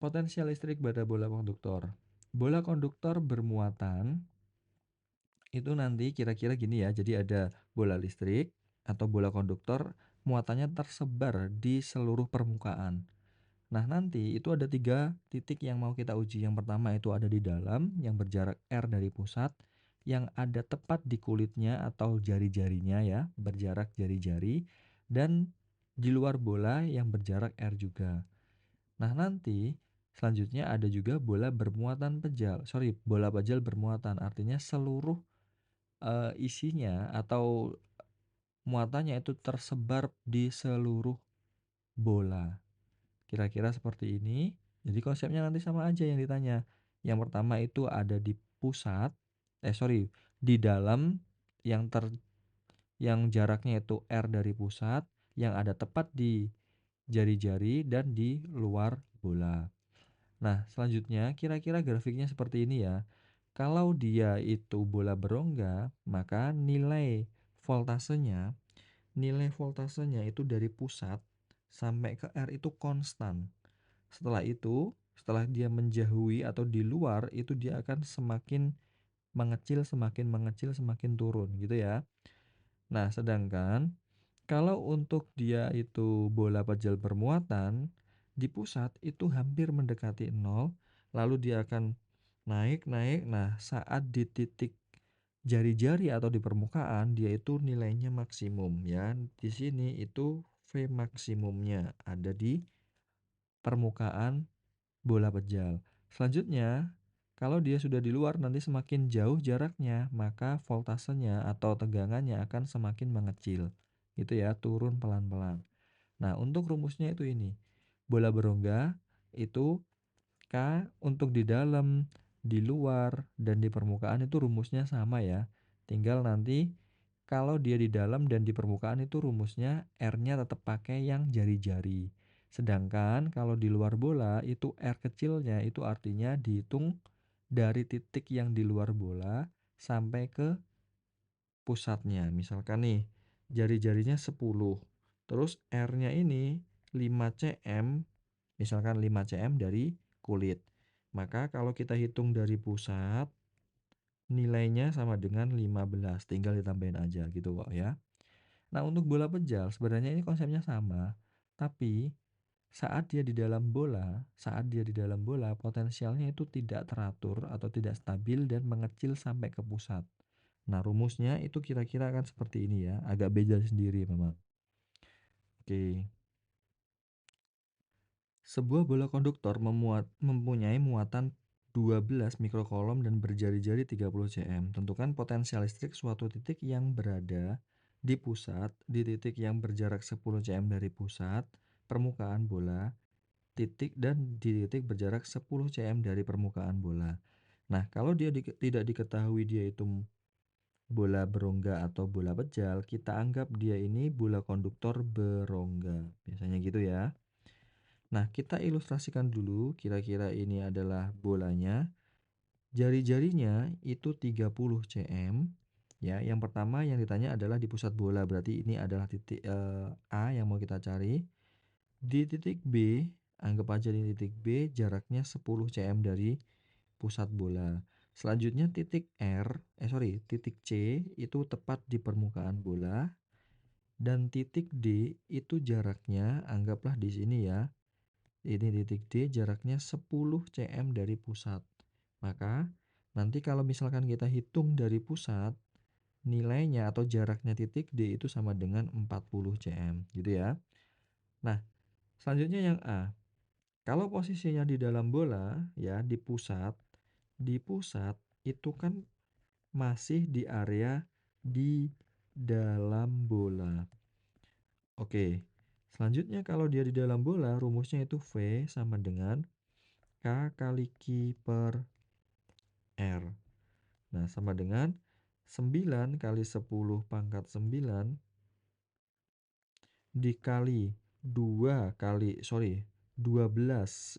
Potensial listrik pada bola konduktor. Bola konduktor bermuatan itu nanti kira-kira gini ya, jadi ada bola listrik atau bola konduktor muatannya tersebar di seluruh permukaan. Nah, nanti itu ada 3 titik yang mau kita uji. Yang pertama itu ada di dalam yang berjarak R dari pusat, yang ada tepat di kulitnya atau jari-jarinya ya, berjarak jari-jari, dan di luar bola yang berjarak R juga. Nah, nanti selanjutnya ada juga bola bermuatan pejal. Sorry, bola pejal bermuatan artinya seluruh isinya atau muatannya itu tersebar di seluruh bola. Kira-kira seperti ini. Jadi konsepnya nanti sama aja yang ditanya. Yang pertama itu ada di pusat, sorry, di dalam yang yang jaraknya itu R dari pusat, yang ada tepat di jari-jari dan di luar bola. Nah, selanjutnya kira-kira grafiknya seperti ini ya. Kalau dia itu bola berongga, maka nilai voltasenya itu dari pusat sampai ke R itu konstan. Setelah itu, setelah dia menjauhi atau di luar, itu dia akan semakin mengecil, semakin mengecil, semakin turun gitu ya. Nah, sedangkan kalau untuk dia itu bola pejal bermuatan, di pusat itu hampir mendekati nol, lalu dia akan naik, naik. Nah, saat di titik jari-jari atau di permukaan, dia itu nilainya maksimum ya. Di sini itu V maksimumnya ada di permukaan bola pejal. Selanjutnya, kalau dia sudah di luar nanti semakin jauh jaraknya, maka voltasenya atau tegangannya akan semakin mengecil. Gitu ya, turun pelan-pelan. Nah, untuk rumusnya itu ini. Bola berongga itu K untuk di dalam, di luar, dan di permukaan itu rumusnya sama ya. Tinggal nanti kalau dia di dalam dan di permukaan itu rumusnya R-nya tetap pakai yang jari-jari. Sedangkan kalau di luar bola itu R kecilnya itu artinya dihitung dari titik yang di luar bola sampai ke pusatnya. Misalkan nih, jari-jarinya 10. Terus R-nya ini 5 cm, misalkan 5 cm dari kulit. Maka kalau kita hitung dari pusat, nilainya sama dengan 15, tinggal ditambahin aja gitu kok ya. Nah, untuk bola pejal sebenarnya ini konsepnya sama, tapi saat dia di dalam bola, potensialnya itu tidak teratur atau tidak stabil dan mengecil sampai ke pusat. Nah, rumusnya itu kira-kira akan seperti ini ya, agak beda sendiri memang. Oke. Sebuah bola konduktor mempunyai muatan 12 mikrokolom dan berjari-jari 30 cm. Tentukan potensial listrik suatu titik yang berada di pusat, di titik yang berjarak 10 cm dari pusat, permukaan bola, titik dan di titik berjarak 10 cm dari permukaan bola. Nah, kalau dia tidak diketahui dia itu bola berongga atau bola pejal, kita anggap dia ini bola konduktor berongga. Biasanya gitu ya. Nah, kita ilustrasikan dulu kira-kira ini adalah bolanya. Jari-jarinya itu 30 cm. Ya, yang pertama yang ditanya adalah di pusat bola, berarti ini adalah titik A yang mau kita cari. Di titik B, anggap aja di titik B jaraknya 10 cm dari pusat bola. Selanjutnya titik C itu tepat di permukaan bola dan titik D itu jaraknya anggaplah di sini ya. Ini titik D jaraknya 10 cm dari pusat. Maka nanti kalau misalkan kita hitung dari pusat, nilainya atau jaraknya titik D itu sama dengan 40 cm gitu ya. Nah, selanjutnya yang A. Kalau posisinya di dalam bola ya di pusat itu kan masih di area di dalam bola. Oke. Selanjutnya kalau dia di dalam bola rumusnya itu V sama dengan K kali Q per R. Nah, sama dengan 9 kali 10 pangkat 9 dikali 12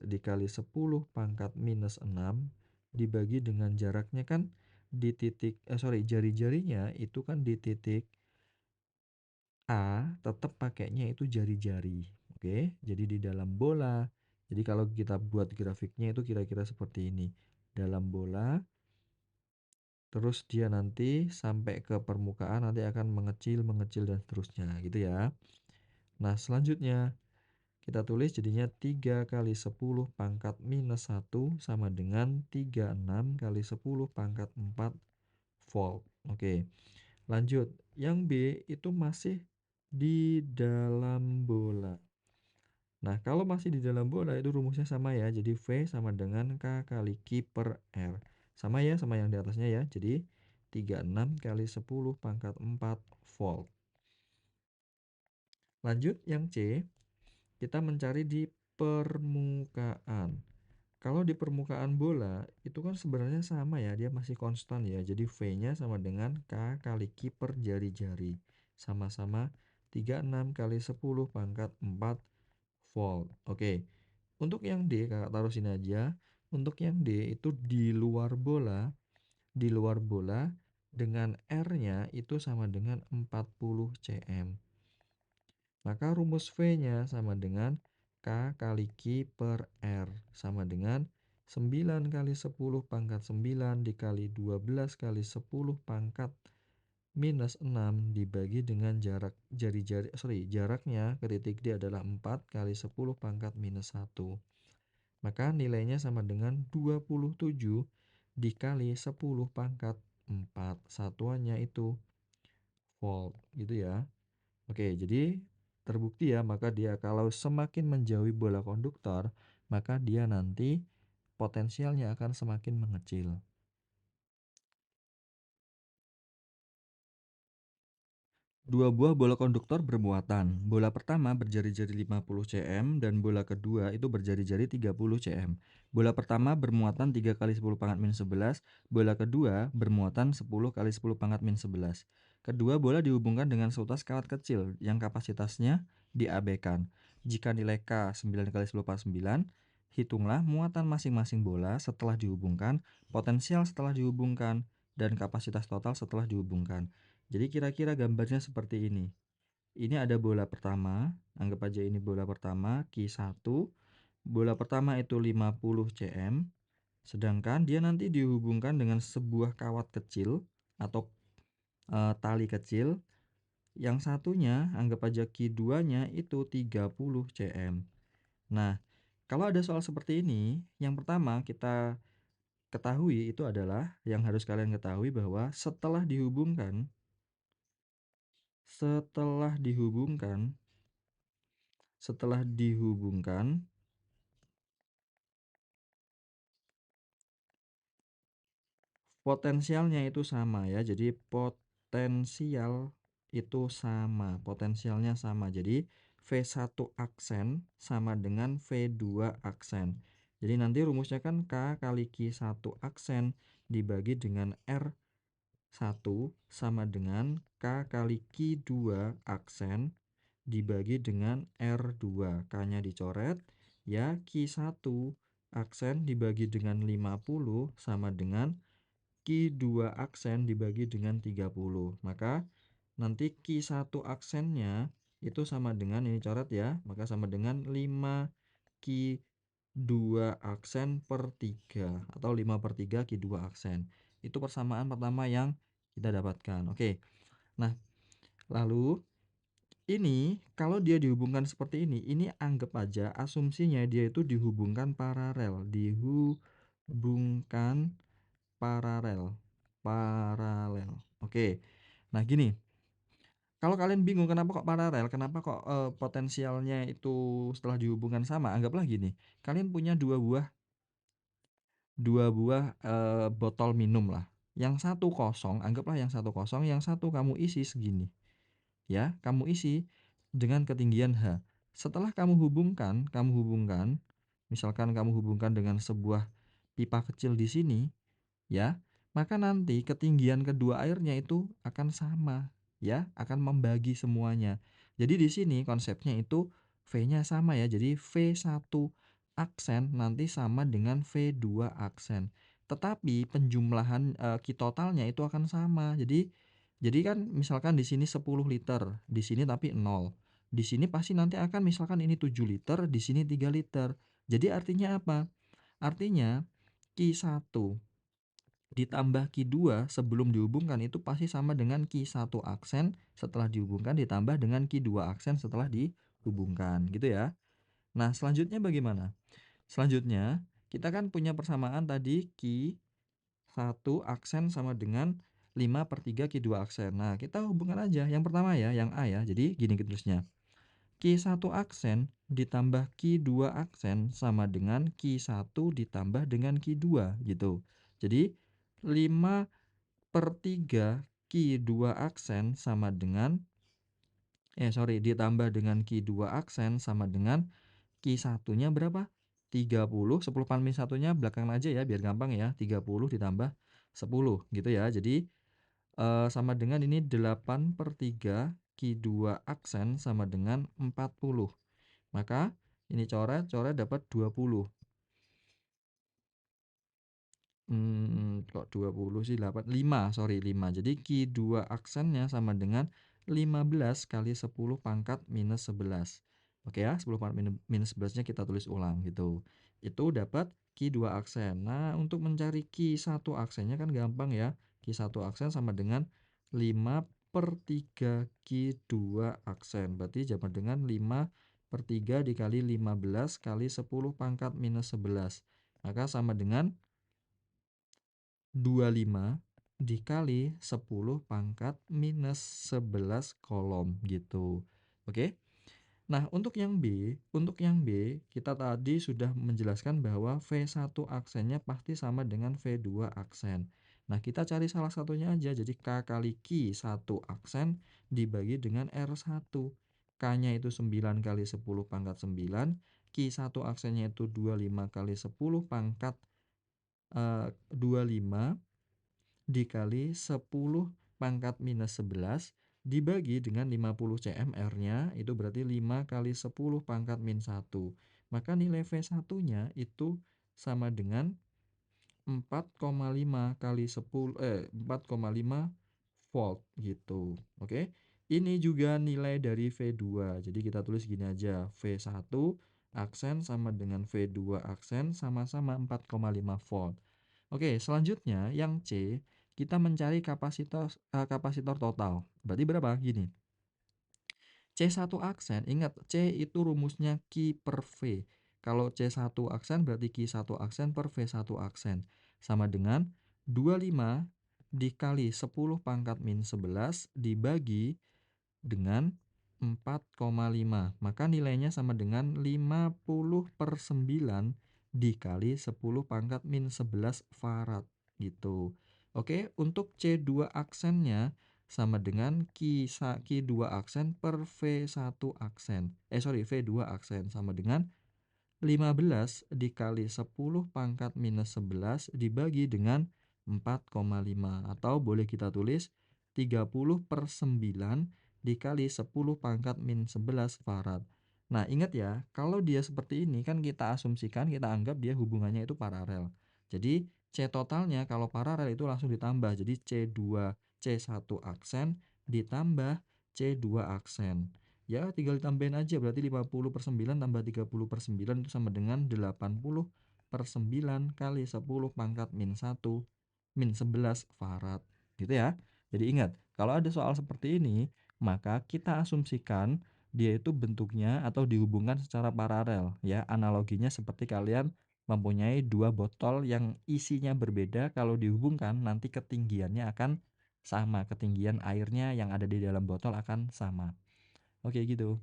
dikali 10 pangkat minus 6 dibagi dengan jaraknya kan di titik, jari-jarinya itu kan di titik A tetap pakainya itu jari-jari. Oke, jadi di dalam bola Jadi kalau kita buat grafiknya itu kira-kira seperti ini. Dalam bola, terus dia nanti sampai ke permukaan nanti akan mengecil, mengecil dan seterusnya gitu ya. Nah, selanjutnya kita tulis jadinya 3 kali 10 pangkat minus 1 sama dengan 36 kali 10 pangkat 4 volt. Oke, lanjut. Yang B itu masih di dalam bola. Nah, kalau masih di dalam bola itu rumusnya sama ya. Jadi V sama dengan K kali Q per R. Sama ya sama yang di atasnya ya. Jadi 36 kali 10 pangkat 4 volt. Lanjut yang C, kita mencari di permukaan. Kalau di permukaan bola itu kan sebenarnya sama ya, dia masih konstan ya. Jadi V-nya sama dengan K kali Q per jari-jari. Sama-sama 36 kali 10 pangkat 4 volt. Oke. Untuk yang D, Kakak taruh sini aja. Untuk yang D itu di luar bola dengan R-nya itu sama dengan 40 cm. Maka rumus V-nya sama dengan K kali Q per R sama dengan 9 kali 10 pangkat 9 dikali 12 kali 10 pangkat minus 6 dibagi dengan jaraknya ke titik D adalah 4 kali 10 pangkat minus 1. Maka nilainya sama dengan 27 dikali 10 pangkat 4. Satuannya itu volt gitu ya. Oke, jadi terbukti ya, maka dia kalau semakin menjauhi bola konduktor, maka dia nanti potensialnya akan semakin mengecil. Dua buah bola konduktor bermuatan. Bola pertama berjari-jari 50 cm dan bola kedua itu berjari-jari 30 cm. Bola pertama bermuatan 3 kali 10 pangkat minus 11, bola kedua bermuatan 10 kali 10 pangkat minus 11. Kedua bola dihubungkan dengan seutas kawat kecil yang kapasitasnya diabaikan. Jika nilai K 9 kali 10 pangkat 9, hitunglah muatan masing-masing bola setelah dihubungkan, potensial setelah dihubungkan, dan kapasitas total setelah dihubungkan. Jadi kira-kira gambarnya seperti ini. Ini ada bola pertama, anggap aja ini bola pertama, Q1. Bola pertama itu 50 cm, sedangkan dia nanti dihubungkan dengan sebuah kawat kecil atau tali kecil. Yang satunya, anggap aja Q2-nya itu 30 cm. Nah, kalau ada soal seperti ini, yang pertama kita ketahui itu adalah, yang harus kalian ketahui bahwa setelah dihubungkan potensialnya itu sama ya. Jadi potensialnya sama. Jadi V1 aksen sama dengan V2 aksen. Jadi nanti rumusnya kan K kali Q1 aksen dibagi dengan R1 sama dengan K kali Q2 aksen dibagi dengan R2. K-nya dicoret, ya Q1 aksen dibagi dengan 50 sama dengan Q2 aksen dibagi dengan 30. Maka nanti Q1 aksennya itu sama dengan, ini coret ya, maka sama dengan 5 Q2 aksen per 3 atau 5 per 3 Q2 aksen. Itu persamaan pertama yang kita dapatkan. Oke. Nah, lalu ini kalau dia dihubungkan seperti ini anggap aja asumsinya dia itu dihubungkan paralel, paralel. Oke. Nah, gini. Kalau kalian bingung kenapa kok paralel, kenapa kok potensialnya itu setelah dihubungkan sama, anggaplah gini. Kalian punya dua buah botol minum lah. Yang satu kosong, anggaplah yang satu kosong, yang satu kamu isi segini. Ya, kamu isi dengan ketinggian H. Setelah kamu hubungkan, misalkan kamu hubungkan dengan sebuah pipa kecil di sini, ya, maka nanti ketinggian kedua airnya itu akan sama, ya, akan membagi semuanya. Jadi di sini konsepnya itu V-nya sama ya. Jadi V1 aksen nanti sama dengan V2 aksen. Tetapi penjumlahan Q totalnya itu akan sama. Jadi kan misalkan di sini 10 liter, di sini tapi 0. Di sini pasti nanti akan misalkan ini 7 liter, di sini 3 liter. Jadi artinya apa? Artinya Q1 ditambah Q2 sebelum dihubungkan itu pasti sama dengan Q1 aksen setelah dihubungkan ditambah dengan Q2 aksen setelah dihubungkan, gitu ya. Nah, selanjutnya bagaimana? Selanjutnya, kita kan punya persamaan tadi Q1 aksen sama dengan 5/3 Q2 aksen. Nah, kita hubungkan aja yang pertama ya, yang A ya. Jadi gini terusnya. Q1 aksen ditambah Q2 aksen sama dengan Q1 ditambah dengan Q2 gitu. Jadi 5/3 Q2 aksen sama dengan ditambah dengan Q2 aksen sama dengan Q1-nya berapa? 30, 10 pangkat min 1-nya belakangan aja ya biar gampang ya. 30 ditambah 10 gitu ya. Jadi sama dengan ini 8/3 Q2 aksen sama dengan 40. Maka ini coret dapat 20. Kok 20 sih 8, 5, sorry 5. Jadi Q2 aksennya sama dengan 15 kali 10 pangkat minus 11. Oke ya, 10 pangkat minus 11-nya kita tulis ulang gitu. Itu dapat Q2 aksen. Nah, untuk mencari Q1 aksennya kan gampang ya. Q1 aksen sama dengan 5/3 Q2 aksen. Berarti sama dengan 5/3 dikali 15 kali 10 pangkat minus 11. Maka sama dengan 25 dikali 10 pangkat minus 11 kolom gitu. Oke. Nah, untuk yang B kita tadi sudah menjelaskan bahwa V1 aksennya pasti sama dengan V2 aksen. Nah, kita cari salah satunya aja. Jadi K kali Q1 aksen dibagi dengan R1. K-nya itu 9 kali 10 pangkat 9. Q1 aksennya itu 25 kali 10 pangkat 25 dikali 10 pangkat minus 11 dibagi dengan 50 cm R-nya itu berarti 5 kali 10 pangkat min 1. Maka nilai V1-nya itu sama dengan 4,5 kali 10 4,5 volt gitu. Oke. Ini juga nilai dari V2. Jadi kita tulis gini aja. V1 aksen sama dengan V2 aksen sama-sama 4,5 volt. Oke, selanjutnya yang C, kita mencari kapasitor total. Berarti berapa? Gini. C1 aksen, ingat C itu rumusnya Q per V. Kalau C1 aksen berarti Q1 aksen per V1 aksen. Sama dengan 25 dikali 10 pangkat min 11 dibagi dengan 4,5. Maka nilainya sama dengan 50/9 dikali 10 pangkat min 11 farad gitu. Oke, untuk C2 aksennya sama dengan Q2 aksen per V1 aksen. V2 aksen sama dengan 15 dikali 10 pangkat minus 11 dibagi dengan 4,5 atau boleh kita tulis 30/9 dikali 10 pangkat min 11 farad. Nah, ingat ya, kalau dia seperti ini kan kita asumsikan, kita anggap dia hubungannya itu paralel. Jadi C totalnya kalau paralel itu langsung ditambah. Jadi C1 aksen ditambah C2 aksen. Ya, tinggal ditambahin aja berarti 50/9 tambah 30/9 itu sama dengan 80/9 kali 10 pangkat min 1 min 11 farad. Gitu ya. Jadi ingat, kalau ada soal seperti ini, maka kita asumsikan dia itu bentuknya atau dihubungkan secara paralel ya. Analoginya seperti kalian mempunyai dua botol yang isinya berbeda, kalau dihubungkan nanti ketinggiannya akan sama, ketinggian airnya yang ada di dalam botol akan sama. Oke gitu.